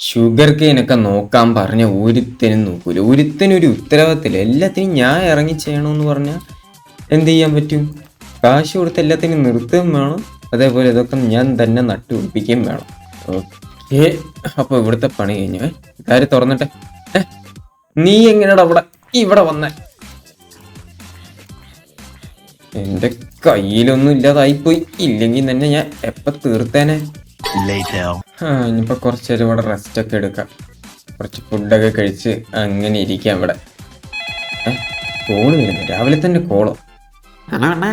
Sugar കെയിനൊക്കെ നോക്കാൻ പറഞ്ഞ ഒരുത്തനും നോക്കൂല. ഒരുത്തനൊരു ഉത്തരവാദിത്തമില്ല. എല്ലാത്തിനും ഞാൻ ഇറങ്ങി ചെയ്യണമെന്ന് പറഞ്ഞാൽ എന്ത് ചെയ്യാൻ പറ്റും? കാശ് കൊടുത്ത് എല്ലാത്തിനും നിർത്തുകയും വേണം, അതേപോലെ ഇതൊക്കെ ഞാൻ തന്നെ നട്ടുപിടിപ്പിക്കുകയും വേണം. ഓക്കെ, അപ്പോൾ ഇവിടുത്തെ പണി കഴിഞ്ഞു. കാര്യം തുറന്നിട്ടെ. നീ എങ്ങനെയാടാ ഇവിടെ വന്നേ? എൻ്റെ കയ്യിലൊന്നും ഇല്ലാതായിപ്പോയി. ഇല്ലെങ്കിൽ തന്നെ ഞാൻ എപ്പോൾ തീർത്തേനെ. ഇനിയിപ്പോൾ കുറച്ച് നേരം ഇവിടെ റെസ്റ്റ് ഒക്കെ എടുക്കാം, കുറച്ച് ഫുഡൊക്കെ കഴിച്ച് അങ്ങനെ ഇരിക്കാം ഇവിടെ. കോള് വരുന്നു, രാവിലെ തന്നെ കോളോ? ഹലോ അണ്ണാ,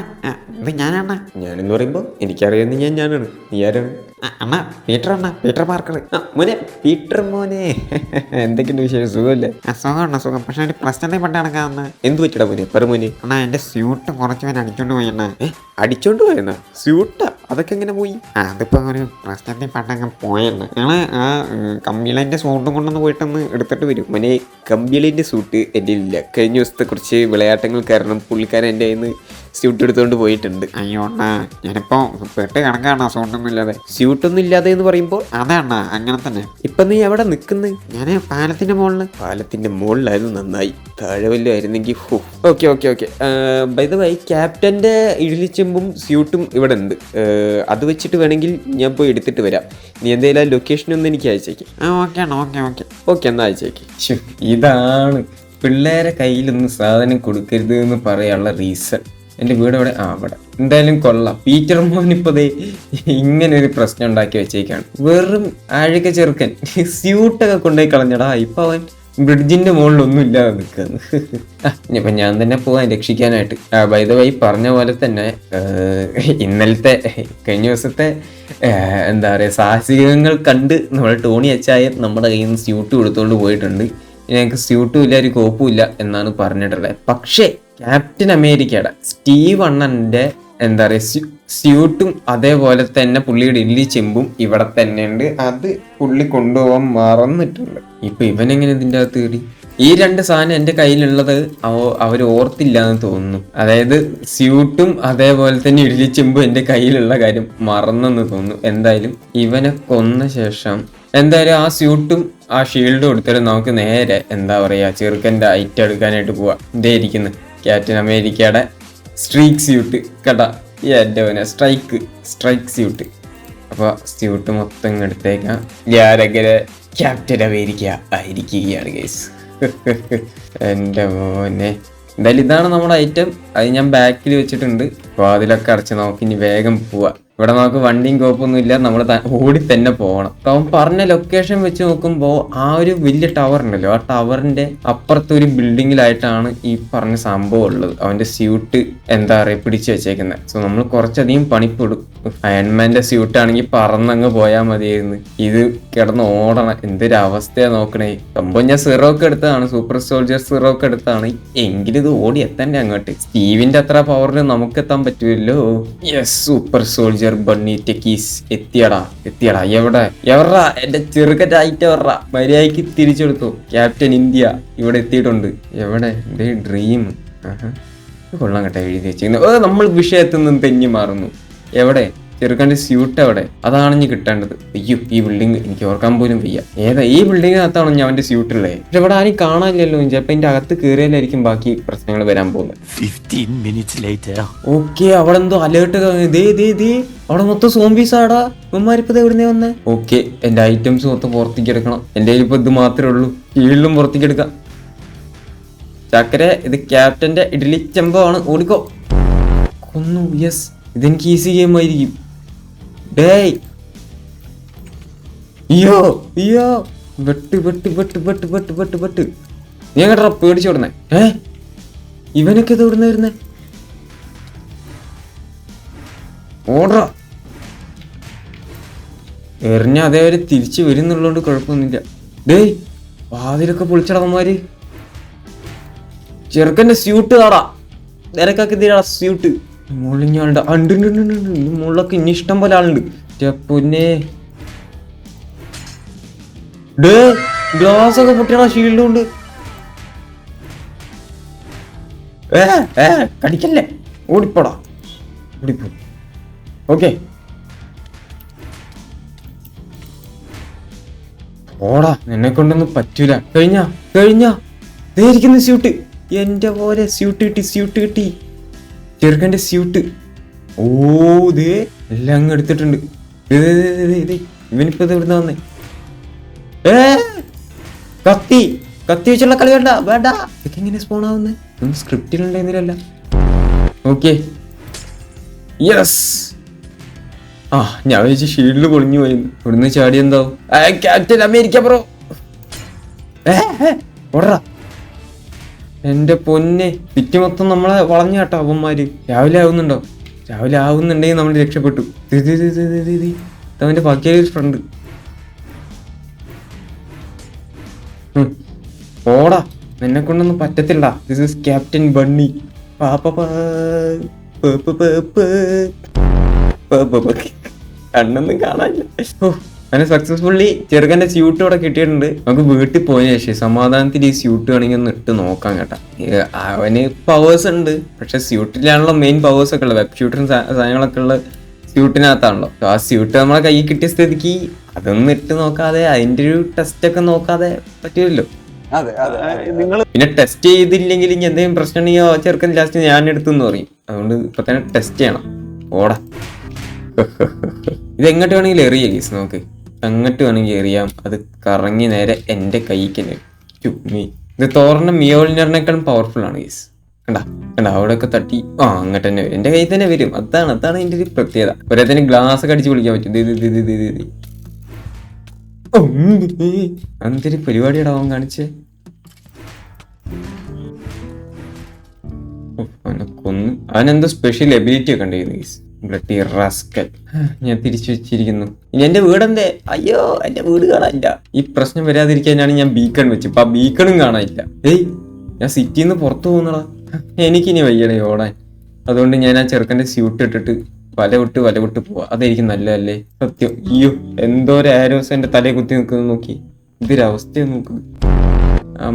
ഇത് ഞാനണ്ണ. ഞാനെന്ന് പറയുമ്പോൾ എനിക്കറിയാവുന്ന ഞാനാണ്. നീ ആരാണ്? അണ്ണ പീറ്റർ പാർക്കർ. മോനെ, പീറ്റർ മോനെ, എന്തൊക്കെയുണ്ട് വിശേഷം? സുഖമല്ലേ? സുഖം. പക്ഷെ ഒരു പ്രശ്നത്തെ പണ്ട് നടക്കാവുന്ന. എന്ത് പറ്റിടാ മോനെ? പറ മോനെ. അണ്ണാ, എൻ്റെ സ്യൂട്ട് കുറച്ച് പേര് അടിച്ചോണ്ട് പോയി അണ്ണാ. അടിച്ചോണ്ട് പോയെന്നാ? സ്യൂട്ടാ? അതൊക്കെ എങ്ങനെ പോയി? അതിപ്പോ ഒരു പ്രശ്നത്തെ പണ്ടങ്ങ് പോയെണ്ണ. ഞങ്ങള് ആ കമ്പിളിന്റെ സൂട്ടും കൊണ്ടൊന്ന് പോയിട്ടൊന്ന് എടുത്തിട്ട് വരും. മോനെ, കമ്പിളിന്റെ സൂട്ട് എൻ്റെ ഇല്ല. കഴിഞ്ഞ ദിവസത്തെ കുറച്ച് വിളയാട്ടങ്ങൾ കാരണം പുള്ളിക്കാരൻ എൻ്റെ കയ്യിൽ നിന്ന് സ്യൂട്ട് എടുത്തുകൊണ്ട് പോയിട്ടുണ്ട്. അയ്യോ അണ്ണാ, ഞാനിപ്പോ പെട്ട് കിടക്കാണ് സ്യൂട്ടൊന്നും ഇല്ലാതെ. സ്യൂട്ടൊന്നും ഇല്ലാതെ എന്ന് പറയുമ്പോൾ അതെ അണ്ണാ, അങ്ങനെ തന്നെ. ഇപ്പൊ നീ എവിടെ നിൽക്കുന്നത്? ഞാന് പാലത്തിന്റെ മുകളില്. പാലത്തിന്റെ മുകളിലായിരുന്നു, നന്നായി. താഴെ വല്ലതും ആയിരുന്നെങ്കിൽ. ഓക്കെ. ബൈ ദ വൈ, ക്യാപ്റ്റന്റെ ഇഡലിച്ചെമ്പും സ്യൂട്ടും ഇവിടെ ഉണ്ട്. അത് വെച്ചിട്ട് വേണമെങ്കിൽ ഞാൻ പോയി എടുത്തിട്ട് വരാം. നീ എന്തെങ്കിലും ലൊക്കേഷൻ ഒന്ന് എനിക്ക് അയച്ചേക്ക്. ഓക്കെ, എന്നാ അയച്ചേക്ക്. ഇതാണ് പിള്ളേരെ കയ്യിലൊന്നും സാധനം കൊടുക്കരുത് എന്ന് പറയാനുള്ള റീസൺ. എൻ്റെ വീട് അവിടെ അവിടെ എന്തായാലും കൊള്ളാം. പീറ്റർ മോനിപ്പതേ ഇങ്ങനെ ഒരു പ്രശ്നം ഉണ്ടാക്കി വെച്ചേക്കാണ്. വെറും ആഴക ചെറുക്കൻ സ്യൂട്ടൊക്കെ കൊണ്ടുപോയി കളഞ്ഞടാ. ഇപ്പൊ അവൻ ബ്രിഡ്ജിന്റെ മുകളിലൊന്നും ഇല്ലാതെ നിൽക്കുന്നു. ഇനിയിപ്പം ഞാൻ തന്നെ പോവാൻ രക്ഷിക്കാനായിട്ട്. ബൈ ദ വൈ, പറഞ്ഞ പോലെ തന്നെ ഇന്നലത്തെ കഴിഞ്ഞ ദിവസത്തെ എന്താ പറയുക സാഹസികങ്ങൾ കണ്ട് നമ്മൾ ടോണി അച്ചായൻ നമ്മുടെ കയ്യിൽ നിന്ന് സ്യൂട്ട് കൊടുത്തുകൊണ്ട് പോയിട്ടുണ്ട്. ഞങ്ങൾക്ക് സ്യൂട്ടും ഇല്ല, ഒരു കോപ്പും ഇല്ല എന്നാണ് പറഞ്ഞിട്ടുള്ളത്. പക്ഷേ ക്യാപ്റ്റൻ അമേരിക്കയുടെ സ്റ്റീവ് അണ്ണന്റെ എന്താ പറയുക സ്യൂട്ടും അതേപോലെ തന്നെ പുള്ളിയുടെ ഇല്ലി ചെമ്പും ഇവിടെ തന്നെ ഉണ്ട്. അത് പുള്ളി കൊണ്ടുപോകാൻ മറന്നിട്ടുണ്ട്. ഇപ്പൊ ഇവനെങ്ങനെ ഇതിൻ്റെ അകത്ത് കയറി? ഈ രണ്ട് സാധനം എൻ്റെ കയ്യിലുള്ളത് അവർ ഓർത്തില്ല എന്ന് തോന്നുന്നു. അതായത് സ്യൂട്ടും അതേപോലെ തന്നെ ഇഡ്ലി ചെമ്പും എൻ്റെ കയ്യിലുള്ള കാര്യം മറന്നെന്ന് തോന്നുന്നു. എന്തായാലും ഇവനെ കൊന്ന ശേഷം എന്തായാലും ആ സ്യൂട്ടും ആ ഷീൽഡും എടുത്തിട്ട് നമുക്ക് നേരെ എന്താ പറയുക ചെറുക്കൻ്റെ ഐറ്റം എടുക്കാനായിട്ട് പോവാം. ഇതേ ഇരിക്കുന്നു ക്യാപ്റ്റൻ അമേരിക്കയുടെ സ്ട്രീക്ക് സ്യൂട്ട് കേട്ടാ. എൻ്റെ പിന്നെ സ്ട്രൈക്ക് സ്യൂട്ട്. അപ്പോൾ സ്യൂട്ട് മൊത്തം എടുത്തേക്കാം. ഞാനങ്ങനെ ക്യാപ്റ്റൻ അമേരിക്ക ആയിരിക്കുകയാണ് ഗൈസ്. എൻ്റെ മോനെ, എന്തായാലും ഇതാണ് നമ്മുടെ ഐറ്റം. അത് ഞാൻ ബാക്കിൽ വെച്ചിട്ടുണ്ട്. അപ്പോൾ അതിലൊക്കെ അടച്ച് നമുക്ക് ഇനി വേഗം പോവാം. ഇവിടെ നമുക്ക് വണ്ടിയും കോപ്പൊന്നും ഇല്ല, നമ്മൾ ഓടി തന്നെ പോകണം. അപ്പം അവൻ പറഞ്ഞ ലൊക്കേഷൻ വെച്ച് നോക്കുമ്പോൾ ആ ഒരു വലിയ ടവർ ഉണ്ടല്ലോ, ആ ടവറിന്റെ അപ്പുറത്തെ ഒരു ബിൽഡിങ്ങിലായിട്ടാണ് ഈ പറഞ്ഞ സംഭവം ഉള്ളത്. അവന്റെ സ്യൂട്ട് എന്താ പറയുക പിടിച്ചു വെച്ചേക്കുന്നത്. സോ നമ്മൾ കുറച്ചധികം പണിപ്പെടും. അയൺമാന്റെ സ്യൂട്ട് ആണെങ്കിൽ പറന്നങ്ങ് പോയാൽ മതിയായിരുന്നു. ഇത് കിടന്ന് ഓടണം. എന്തൊരു അവസ്ഥയാണ് നോക്കണേ. സംഭവം ഞാൻ സിറോക്ക് എടുത്തതാണ്, സൂപ്പർ സോൾജർ സിറോക്ക് എടുത്താണ്. എങ്കിലും ഇത് ഓടി എത്തണ്ടേ അങ്ങോട്ട്. സ്റ്റീവിന്റെ അത്ര പവറിൽ നമുക്ക് എത്താൻ പറ്റുമല്ലോ. Yes, super soldier Bunny Techies എത്തിയടാ. എവറാ എന്റെ ചെറുക്കറ്റായിട്ട് എവറാ. മര്യാദയ്ക്ക് തിരിച്ചെടുത്തു. ക്യാപ്റ്റൻ ഇന്ത്യ ഇവിടെ എത്തിയിട്ടുണ്ട്. എവിടെ ഡ്രീം? കൊള്ളാം കേട്ടോ എഴുതി വെച്ചിരുന്നു. നമ്മൾ വിഷയത്തിൽ നിന്ന് തെന്നി മാറുന്നു. എവിടെ ചെറുക്കൻ്റെ സ്യൂട്ട്? എവിടെ? അതാണ് ഇനി കിട്ടേണ്ടത്. അയ്യോ, ഈ ബിൽഡിംഗ് എനിക്ക് ഓർക്കാൻ പോലും വയ്യ. ഏതാ ഈ ബിൽഡിങ്ങിനകത്താണോ ഞാൻ അവന്റെ സ്യൂട്ടുള്ളത്? പക്ഷെ ഇവിടെ ആരും കാണാനില്ലല്ലോ. ചിലപ്പോൾ ഇതിന്റെ അകത്ത് കയറിയാലായിരിക്കും ബാക്കി പ്രശ്നങ്ങൾ വരാൻ പോകുന്നത്. ഓക്കെ, അവിടെ എന്തോ അലേർട്ട്. അവിടെ മൊത്തം സോംബീസ് ആടാ. ഇവന്മാരിപ്പോ എവിടുന്നേ വന്നേ? ഓക്കെ, എന്റെ ഐറ്റംസ് മൊത്തം പുറത്തേക്ക് എടുക്കണം. എന്റെ ഇപ്പൊ ഇത് മാത്രമേ ഉള്ളൂ. ഫീൽഡും പുറത്തേക്ക് എടുക്കാം. ചക്കര, ഇത് ക്യാപ്റ്റന്റെ ഇഡ്ലി ചെമ്പമാണ്. ഓടിക്കോ. കൊന്നു. യെസ്, ഇതെനിക്ക് ഈസി ഗെയിം ആയിരിക്കും. ഡേയ്, അയ്യോ വെട്ട്. നീ കേട്ടാ പേടിച്ചോടുന്നേ? ഇവനൊക്കെ ഇത് എവിടുന്ന വരുന്നേ? ഓടറാ. എറിഞ്ഞ അതേവരെ തിരിച്ചു വരുന്നുള്ളതുകൊണ്ട് കുഴപ്പമൊന്നുമില്ല. ഡേയ്, വാതിലൊക്കെ പൊളിച്ചടവന്മാര്. ചെറുക്കന്റെ സ്യൂട്ട് കാടാ. നിരക്കൊക്കെ തീരാ സ്യൂട്ട്. മുകളിഞ്ഞാളുണ്ട്. മുകളിലൊക്കെ ഇനി ഇഷ്ടം പോലെ ആളുണ്ട്. പിന്നെ ഡേ, ഗ്ലാസ് ഒക്കെ പൊട്ടിയാ ഷീൽഡ് കൊണ്ട്. കടിക്കല്ലേ, ഓടിപ്പോടാ. ഓടിപ്പോ. ഓക്കെ, ഓടാ, നിന്നെ കൊണ്ടൊന്നും പറ്റൂല. കഴിഞ്ഞ ദേ ഇരിക്കുന്ന സ്യൂട്ട്. എന്റെ പോലെ സ്യൂട്ട് കിട്ടി. ചെറുക്കന്റെ സ്യൂട്ട്. ഓ ദേ എല്ലാം അങ്ങ് എടുത്തിട്ടുണ്ട്. ഇവനിപ്പോ ഇവിടുന്ന് വന്നേ. കത്തി വെച്ചുള്ള കളി വേണ്ട. ഇതൊക്കെ എങ്ങനെ സ്പോൺ ആവുന്നേ? ഒന്നും സ്ക്രിപ്റ്റിലുണ്ടായിരുന്നില്ല. Okay, yes. ഞാൻ വിചാരിച്ചു ഷീൽഡ് പൊളിഞ്ഞു പോയി. ഇവിടുന്ന് ചാടി എന്താവും? Captain America bro. ഓടറാ. എന്റെ പൊന്നെ, പിറ്റി മൊത്തം നമ്മളെ വളഞ്ഞ കേട്ടോ അവന്മാര്. രാവിലെ ആവുന്നുണ്ടെങ്കിൽ നമ്മൾ രക്ഷപ്പെട്ടു. അവന്റെ ബാക്കിയൊരു ഫ്രണ്ട്. ഓടാ, നിന്നെ കൊണ്ടൊന്നും പറ്റത്തില്ല. This is Captain Bunny. കണ്ണൊന്നും കാണാനില്ല. അങ്ങനെ സക്സസ്ഫുള്ളി ചെറുക്കൻ്റെ സ്യൂട്ട് ഇവിടെ കിട്ടിയിട്ടുണ്ട്. നമുക്ക് വീട്ടിൽ പോയതിനു ശേഷം സമാധാനത്തിൽ ഈ സ്യൂട്ട് വേണമെങ്കിൽ ഒന്ന് ഇട്ട് നോക്കാം കേട്ടാ. അവന് പവേഴ്സ് ഉണ്ട്, പക്ഷെ സ്യൂട്ടിലാണല്ലോ മെയിൻ പവേഴ്സ് ഒക്കെ ഉള്ളത്. വെബ് ഷൂട്ടറും സാധനങ്ങളൊക്കെ ഉള്ള സ്യൂട്ടിനകത്താണല്ലോ. ആ സ്യൂട്ട് നമ്മളെ കയ്യിൽ കിട്ടിയ സ്ഥിതിക്ക് അതൊന്നും ഇട്ട് നോക്കാതെ അതിന്റെ ഒരു ടെസ്റ്റ് ഒക്കെ നോക്കാതെ പറ്റില്ലല്ലോ. പിന്നെ ടെസ്റ്റ് ചെയ്തില്ലെങ്കിൽ ഇനി എന്തെങ്കിലും പ്രശ്നം ഉണ്ടെങ്കിൽ ചെറുക്കൻ ലാസ്റ്റ് ഞാൻ എടുത്തെന്ന് പറയും. അതുകൊണ്ട് ഇപ്പൊ തന്നെ ടെസ്റ്റ് ചെയ്യണം. ഓടാ. ഇത് എങ്ങോട്ട് വേണമെങ്കിൽ എറിയ ഗീസ്. നമുക്ക് അങ്ങോട്ട് വേണമെങ്കിൽ എറിയാം. അത് കറങ്ങി നേരെ എൻ്റെ കൈക്ക് ചുമ്മി. ഇത് തോറിന്റെ മിയോളിനറിനേക്കാളും പവർഫുൾ ആണ് ഗീസ്. കണ്ട അവിടെയൊക്കെ തട്ടി അങ്ങോട്ട് തന്നെ വരും. എൻ്റെ കയ്യിൽ തന്നെ വരും. അതാണ് എൻ്റെ ഒരു പ്രത്യേകത. ഒരേത്തന്നെ ഗ്ലാസ് ഒക്കെ അടിച്ച് വിളിക്കാൻ പറ്റും. എന്തൊരു പരിപാടിയുടെ അവൻ കാണിച്ചേ. അവനെ കൊന്ന്. അവനെന്തോ സ്പെഷ്യൽ എബിലിറ്റി ഒക്കെ ഉണ്ടായിരുന്നു ഗീസ്. Bloody rascal. ഞാൻ തിരിച്ചു വെച്ചിരിക്കുന്നു. ഇനി എന്റെ വീടെന്തേ? അയ്യോ, എന്റെ വീട് കാണാനില്ല. ഈ പ്രശ്നം വരാതിരിക്കാനാണ് ഞാൻ ബീക്കൺ വെച്ചു. ഇപ്പൊ ആ ബീക്കണും കാണാനില്ല. ഞാൻ സിറ്റിന്ന് പുറത്തു പോകുന്നടാ. എനിക്കിനി വയ്യടേ ഓടാൻ. അതുകൊണ്ട് ഞാൻ ആ ചെറുക്കന്റെ സ്യൂട്ട് ഇട്ടിട്ട് വല വിട്ട് പോവാ. അതായിരിക്കും നല്ലതല്ലേ? സത്യം. അയ്യോ, എന്തോ ഒരു ആരോസ് എന്റെ തലയെ കുത്തി നിൽക്കുന്നത് നോക്കി. ഇതൊരവസ്ഥയെ നോക്കുന്നത്.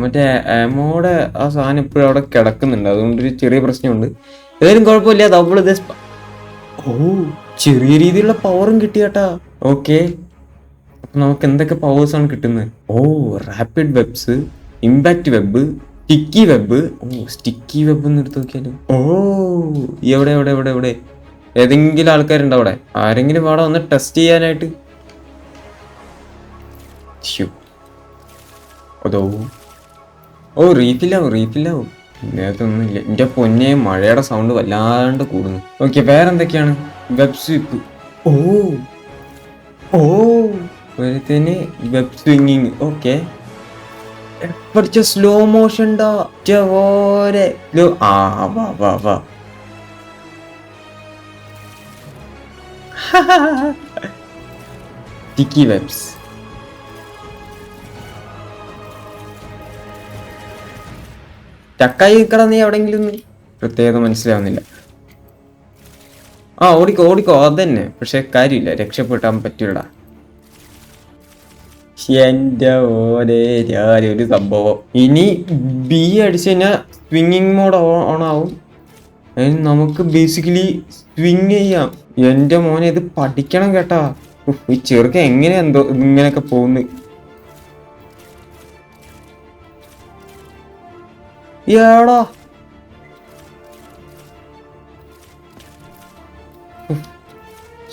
മറ്റേ ആമോടെ ആ സാധനം ഇപ്പോഴും അവിടെ കിടക്കുന്നുണ്ട്. അതുകൊണ്ടൊരു ചെറിയ പ്രശ്നമുണ്ട്. ഏതായാലും കുഴപ്പമില്ല. നമ്മളിത് ചെറിയ രീതിയിലുള്ള പവറും കിട്ടിയാട്ടാ. ഓക്കെ, അപ്പൊ നമുക്ക് എന്തൊക്കെ പവേഴ്സ് ആണ് കിട്ടുന്നത്? Rapid webs, impact web, sticky web. Sticky web എന്ന് എടുത്ത് നോക്കിയാലോ. എവിടെ ഏതെങ്കിലും ആൾക്കാരുണ്ടോ അവിടെ? ആരെങ്കിലും വേണം ഒന്ന് ടെസ്റ്റ് ചെയ്യാനായിട്ട്. അതോ റീഫില്ലാവും. നേരത്തൊന്നുമില്ല. എന്റെ പൊന്നെ, മഴയുടെ സൗണ്ട് വല്ലാണ്ട് കൂടുന്നു. ഓക്കെ, വേറെന്തൊക്കെയാണ്? Web sweep. ഒരുത്തന്നെ വെബ് സ്വിങ്ങിങ്. ഓക്കെ, പഠിച്ച സ്ലോ മോഷൻ വാ. Sticky webs. ചക്കായി നിൽക്കട നീ എവിടെങ്കിലും. പ്രത്യേകത മനസ്സിലാവുന്നില്ല. ഓടിക്കോ അതന്നെ. പക്ഷെ കാര്യമില്ല, രക്ഷപ്പെട്ടാൻ പറ്റൂടാ. എന്റെ ഒരു സംഭവം. ഇനി ബി അടിച്ചു കഴിഞ്ഞാൽ സ്വിങ്ങിങ് മോഡ് ഓൺ ആവും. അതിന് നമുക്ക് ബേസിക്കലി സ്വിങ് ചെയ്യാം. എന്റെ മോനെ, ഇത് പഠിക്കണം കേട്ടാ. ഈ ചെറുക്ക എങ്ങനെയാ എന്തോ ഇങ്ങനെയൊക്കെ പോകുന്നു. ഏടാ,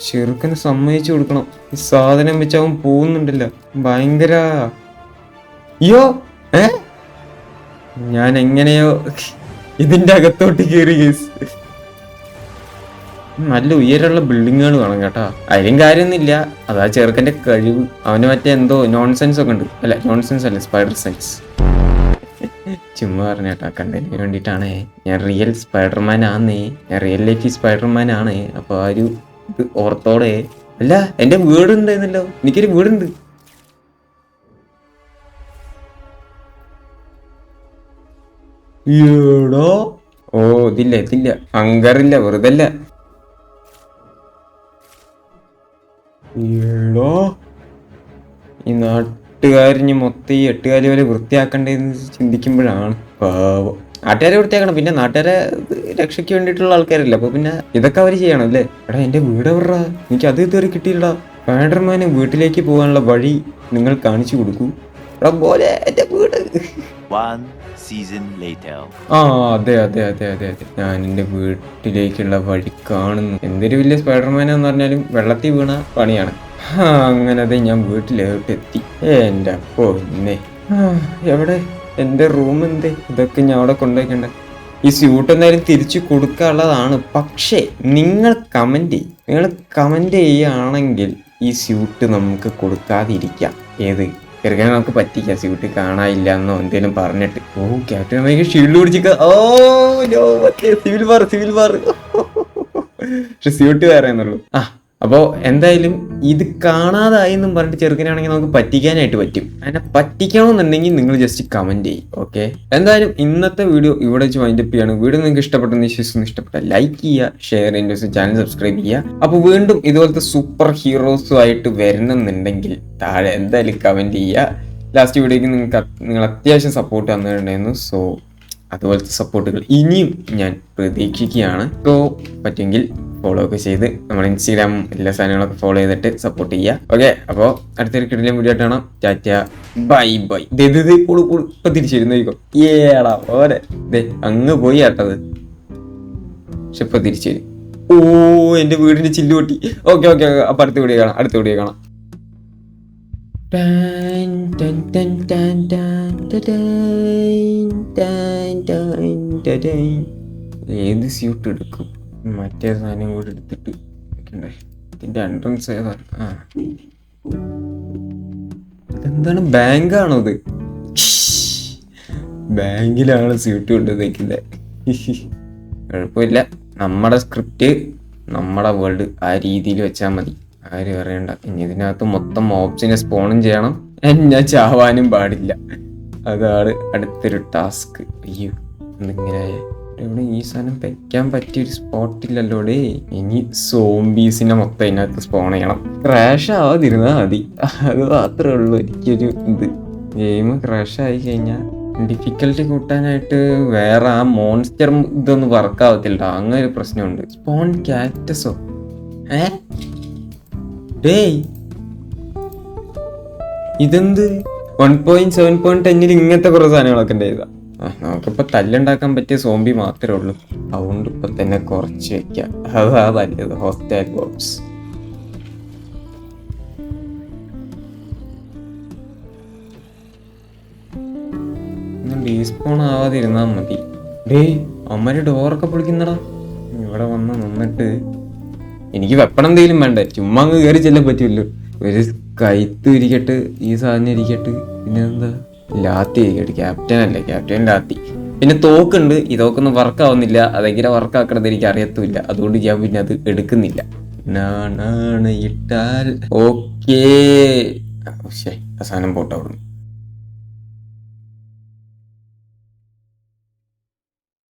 ചെറുക്കന് സമ്മതിച്ചു കൊടുക്കണം. ഈ സാധനം വെച്ച് അവൻ പോകുന്നുണ്ടല്ലോ. ഭയങ്കര. ഞാൻ എങ്ങനെയോ ഇതിന്റെ അകത്തോട്ട് കയറി. നല്ല ഉയരമുള്ള ബിൽഡിങ്ങുകൾ വേണം കേട്ടാ. അതിലും കാര്യമൊന്നുമില്ല. അതാ ചെറുക്കന്റെ കഴിവ്. അവന് മറ്റേ എന്തോ നോൺസെൻസ് ഒക്കെ ഉണ്ട്. നോൺസെൻസ് അല്ല, സ്പൈഡർ സെൻസ്. ചുമ്മാ പറഞ്ഞേട്ടാ, കണ്ടതിന് വേണ്ടിയിട്ടാണേ. ഞാൻ റിയൽ സ്പൈഡർമാൻ ആന്നേ. ഞാൻ റിയൽ ലൈഫിൽ സ്പൈഡർമാൻ ആണ്. അപ്പൊ ആ ഒരു ഇത് ഓർത്തോടെ. അല്ല, എന്റെ വീടുണ്ടായിരുന്നല്ലോ. എനിക്കൊരു വീടുണ്ട്. ഇതില്ല അങ്കറില്ല, വെറുതല്ല. ഈ നാട്ടുകാരിഞ്ഞ് മൊത്തം ഈ 8 കാലി പോലെ വൃത്തിയാക്കണ്ടേന്ന് ചിന്തിക്കുമ്പോഴാണ് പാവം. നാട്ടുകാരെ വൃത്തിയാക്കണം. പിന്നെ നാട്ടുകാരെ രക്ഷയ്ക്ക് വേണ്ടിയിട്ടുള്ള ആൾക്കാരല്ല. അപ്പൊ പിന്നെ ഇതൊക്കെ അവര് ചെയ്യണം അല്ലേ? എടാ, എന്റെ വീട് എവിടാ? എനിക്ക് അത് ഇതുവരെ കിട്ടിയില്ലടാ. സ്പൈഡർമാന് വീട്ടിലേക്ക് പോകാനുള്ള വഴി നിങ്ങൾ കാണിച്ചു കൊടുക്കൂ. എടാ പോലെ എൻ്റെ വീട്. One season later. ആ അതെ അതെ അതെ അതെ അതെ, ഞാൻ എൻ്റെ വീട്ടിലേക്കുള്ള വഴി കാണുന്നു. എന്തൊരു വലിയ സ്പൈഡർമാനാന്ന് പറഞ്ഞാലും വെള്ളത്തിൽ വീണ പണിയാണ്. അങ്ങനെ അതെ, ഞാൻ വീട്ടിലോട്ട് എത്തി. എൻ്റെ അപ്പോ ഇന്നെ എവിടെ എൻ്റെ റൂം എന്തേ? ഇതൊക്കെ ഞാൻ അവിടെ കൊണ്ടുവയ്ക്കണ്ടേ? ഈ സ്യൂട്ട് എന്തായാലും തിരിച്ചു കൊടുക്കാനുള്ളതാണ്. പക്ഷേ നിങ്ങൾ കമൻറ്റ് ചെയ്യുകയാണെങ്കിൽ ഈ സ്യൂട്ട് നമുക്ക് കൊടുക്കാതിരിക്കാം. ഏത് ചെറുക്കനെ നമുക്ക് പറ്റിക്കാം, സ്യൂട്ട് കാണാനില്ല എന്നോ എന്തെങ്കിലും പറഞ്ഞിട്ട്. ഓ ക്യാപ്റ്റൻ അമേരിക്ക ഷീൽഡ് പിടിച്ചിക്ക. Oh no, civil war. പക്ഷെ സ്യൂട്ട് വേറെ എന്നുള്ളൂ. അപ്പോൾ എന്തായാലും ഇത് കാണാതായി എന്നും പറഞ്ഞിട്ട് ചെറുക്കനാണെങ്കിൽ നമുക്ക് പറ്റിക്കാനായിട്ട് പറ്റും. അതിനെ പറ്റിക്കണമെന്നുണ്ടെങ്കിൽ നിങ്ങൾ ജസ്റ്റ് കമൻറ്റ് ചെയ്യും. ഓക്കെ, എന്തായാലും ഇന്നത്തെ വീഡിയോ ഇവിടെ വെച്ച് വൈൻഡപ്പ് ചെയ്യാണ്. വീഡിയോ നിങ്ങൾക്ക് ഇഷ്ടപ്പെട്ടെന്ന് വിശ്വസിക്കുന്നു. ഇഷ്ടപ്പെട്ട ലൈക്ക് ചെയ്യുക, ഷെയർ ചെയ്യുക, ചാനൽ സബ്സ്ക്രൈബ് ചെയ്യുക. അപ്പോൾ വീണ്ടും ഇതുപോലത്തെ സൂപ്പർ ഹീറോസും ആയിട്ട് വരണമെന്നുണ്ടെങ്കിൽ താഴെ എന്തായാലും കമൻറ്റ് ചെയ്യുക. ലാസ്റ്റ് വീഡിയോയ്ക്ക് നിങ്ങൾ അത്യാവശ്യം സപ്പോർട്ട് തന്നിട്ടുണ്ടായിരുന്നു. സോ അതുപോലത്തെ സപ്പോർട്ടുകൾ ഇനിയും ഞാൻ പ്രതീക്ഷിക്കുകയാണ്. സോ പറ്റുമെങ്കിൽ ഫോളോ ഒക്കെ ചെയ്ത് നമ്മുടെ ഇൻസ്റ്റാഗ്രാം എല്ലാ സാധനങ്ങളൊക്കെ ഫോളോ ചെയ്തിട്ട് സപ്പോർട്ട് ചെയ്യുക. ഓക്കെ, അപ്പോൾ അടുത്തൊരു കിടിലൻ വീഡിയോ ആയിട്ട് കാണാം. ടാറ്റ, ബൈ. ഇപ്പൊ തിരിച്ചിരുന്നോ? ഏടാ ഓരെ അങ്ങ് പോയി ആട്ടത്. പക്ഷെ ഇപ്പൊ തിരിച്ചു. ഓ എന്റെ വീടിന്റെ ചില്ല് പൊട്ടി. ഓക്കെ, അപ്പൊ അടുത്ത വീഡിയോ കാണാം. ഏത് സ്യൂട്ട് എടുക്കും? മറ്റേ സാധനം കൂടെ എടുത്തിട്ട് വെക്കണ്ടേ? ഇതിന്റെ എൻട്രൻസ് ഏതാ? ഇതെന്താണ്, ബാങ്കാണോ ഇത്? ബാങ്കിലാണ് സ്യൂട്ട് കൊണ്ട് വെക്കുന്നത്. കുഴപ്പമില്ല, നമ്മുടെ സ്ക്രിപ്റ്റ് നമ്മുടെ വേൾഡ് ആ രീതിയിൽ വെച്ചാൽ മതി. ആരും അറിയണ്ട. ഇനി ഇതിനകത്ത് മൊത്തം ഓപ്ഷനെ സ്പോണും ചെയ്യണം, ഞാൻ ചാവാനും പാടില്ല. അതാണ് അടുത്തൊരു ടാസ്ക്. അയ്യോ എന്തിങ്ങനെ ഇവിടെ ഈ സാധനം വെക്കാൻ പറ്റിയൊരു സ്പോട്ടില്ലല്ലോ ഡേ. ഇനി സോംബീസിനെ മൊത്തം ഇതിനകത്ത് സ്പോൺ ചെയ്യണം. ക്രാഷ് ആവാതിരുന്നാ മതി, അത് മാത്രമേ ഉള്ളൂ എനിക്കൊരു ഇത്. ഗെയിം ക്രാഷ് ആയി കഴിഞ്ഞാൽ ഡിഫിക്കൽട്ടി കൂട്ടാനായിട്ട് വേറെ ആ മോൺസ്റ്റർ ഇതൊന്നും വർക്കാവത്തില്ല. അങ്ങനെ ഒരു പ്രശ്നമുണ്ട്. സ്പോൺ കാക്ടസോ? ഇതെന്ത് 1.7.10 ഇങ്ങനത്തെ കുറെ സാധനങ്ങളൊക്കെ ഉണ്ട്. നമുക്കിപ്പോ തല്ലുണ്ടാക്കാൻ പറ്റിയ സോംബി മാത്രമേ ഉള്ളൂ. അതുകൊണ്ട് ഇപ്പൊ തന്നെ കുറച്ച് വെക്കാം. അതാ നല്ലത്. ഹോസ്റ്റൽ ബോക്സ് ഡീസ്പോൺ ആവാതിരുന്നാ മതി. അമ്മര് ഡോറൊക്കെ പൊളിക്കുന്നടാ. ഇവിടെ വന്ന് നിന്നിട്ട് എനിക്ക് വെപ്പണം എന്തെങ്കിലും വേണ്ടേ? ചുമ്മാ അങ്ങ് കയറി ചെല്ലാൻ പറ്റുമല്ലോ. ഒരു കൈത്ത് ഇരിക്കട്ട്, ഈ സാധനം ഇരിക്കട്ട്, പിന്നെ എന്താ ലാത്തി ഇരിക്കട്ടെ. ക്യാപ്റ്റൻ ലാത്തി. പിന്നെ തോക്കുണ്ട്. ഈ തോക്കൊന്നും വർക്കാവുന്നില്ല. അതെങ്ങനെ വർക്കാക്കണത് എനിക്ക് അറിയത്തുമില്ല. അതുകൊണ്ട് ഞാൻ പിന്നെ അത് എടുക്കുന്നില്ല. ഇട്ടാൽ ഓക്കേ. സാധനം പോട്ടെ അവിടുന്ന്.